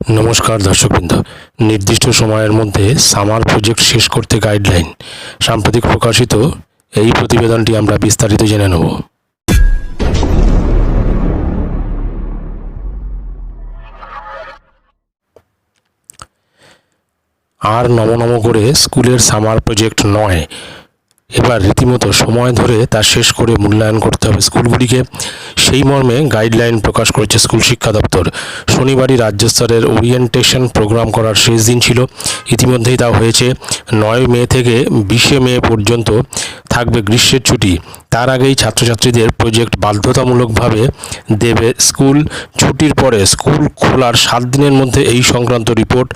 নমস্কার দর্শকবৃন্দ। নির্দিষ্ট সময়ের মধ্যে সামার প্রজেক্ট শেষ করতে গাইডলাইন। সাম্প্রতিক প্রকাশিত এই প্রতিবেদনটি আমরা বিস্তারিত জেনে নেব। আর নম করে স্কুলের সামার প্রজেক্ট নয়, এবার রীতিমতো সময় ধরে তা শেষ করে মূল্যায়ন করতে হবে স্কুলগুলিকে। সেই মর্মে গাইডলাইন প্রকাশ করেছে স্কুল শিক্ষা দপ্তর। শনিবারই রাজ্য স্তরের ওরিয়েন্টেশন প্রোগ্রাম করার শেষ দিন ছিল। ইতিমধ্যেই তা হয়েছে। 9 মে থেকে 20 মে পর্যন্ত থাকবে গ্রীষ্মের ছুটি। তার আগেই ছাত্রছাত্রীদের প্রজেক্ট বাধ্যতামূলকভাবে দেবে স্কুল। ছুটির পরে স্কুল খোলার 7 দিনের মধ্যে এই সংক্রান্ত রিপোর্ট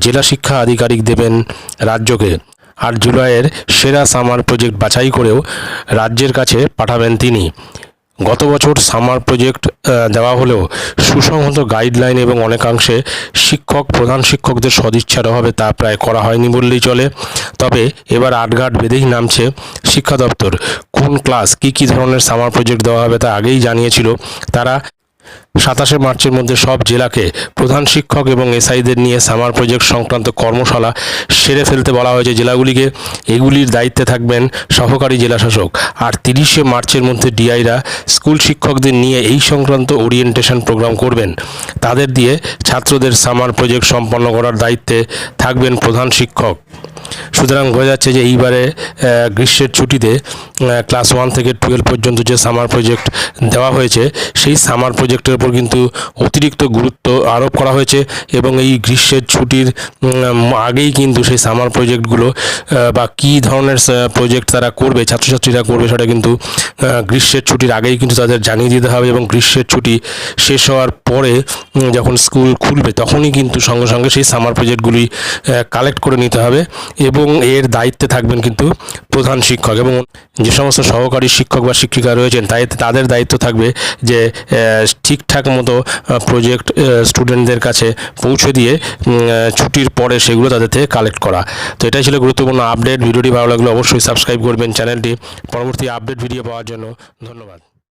জেলা শিক্ষা আধিকারিক দেবেন রাজ্যকে। আর জুলাইয়ের সেরা সামার প্রজেক্ট বাছাই করেও রাজ্যের কাছে পাঠাবেন তিনি। গত বছর সামার প্রজেক্ট দেওয়া হলেও সুসংহত গাইডলাইন এবং অনেকাংশে প্রধান শিক্ষকদের সদিচ্ছার অভাবে তা প্রায় করা হয়নি বললেই চলে। তবে এবার আটঘাট বেঁধেই নামছে শিক্ষা দপ্তর। কোন ক্লাস কী ধরনের সামার প্রজেক্ট দেওয়া হবে তা আগেই জানিয়েছিল তারা। 27 মার্চের মধ্যে সব জেলাকে প্রধান শিক্ষক এবং এসআইদের নিয়ে সামার প্রজেক্ট সংক্রান্ত কর্মশালা সেরে ফেলতে বলা হয়েছে জেলাগুলিকে। এগুলির দায়িত্বে থাকবেন সহকারী জেলাশাসক। আর 30 মার্চের মধ্যে ডিআইরা স্কুল শিক্ষকদের নিয়ে এই সংক্রান্ত ওরিয়েন্টেশন প্রোগ্রাম করবেন। তাদের দিয়ে ছাত্রদের সামার প্রজেক্ট সম্পন্ন করার দায়িত্বে থাকবেন প্রধান শিক্ষক। সুতরাং বোঝা যাচ্ছে যে এইবারে গ্রীষ্মের ছুটিতে ক্লাস 1 থেকে 12 পর্যন্ত যে সামার প্রজেক্ট দেওয়া হয়েছে সেই সামার প্রজেক্টের উপর কিন্তু অতিরিক্ত গুরুত্ব আরোপ করা হয়েছে। এবং এই গ্রীষ্মের ছুটির আগেই কিন্তু সেই সামার প্রজেক্টগুলো বা কী ধরনের প্রজেক্ট তারা করবে, ছাত্রছাত্রীরা করবে, সেটা কিন্তু গ্রীষ্মের ছুটির আগেই কিন্তু তাদের জানিয়ে দিতে হবে। এবং গ্রীষ্মের ছুটি শেষ হওয়ার পরে যখন স্কুল খুলবে তখনই কিন্তু সঙ্গে সঙ্গে সেই সামার প্রজেক্টগুলি কালেক্ট করে নিতে হবে। এবং এর দায়িত্বে থাকবেন কিন্তু প্রধান শিক্ষক। এবং যে সমস্ত সহকারী শিক্ষক বা শিক্ষিকা রয়েছেন তাদের দায়িত্ব থাকবে যে ঠিকঠাক মতো প্রজেক্ট স্টুডেন্টদের কাছে পৌঁছে দিয়ে ছুটির পরে সেগুলো তাদের থেকে কালেক্ট করা। তো এটাই ছিল গুরুত্বপূর্ণ আপডেট। ভিডিওটি ভালো লাগলে অবশ্যই সাবস্ক্রাইব করবেন চ্যানেলটি। পরবর্তী আপডেট ভিডিও পাওয়ার জন্য ধন্যবাদ।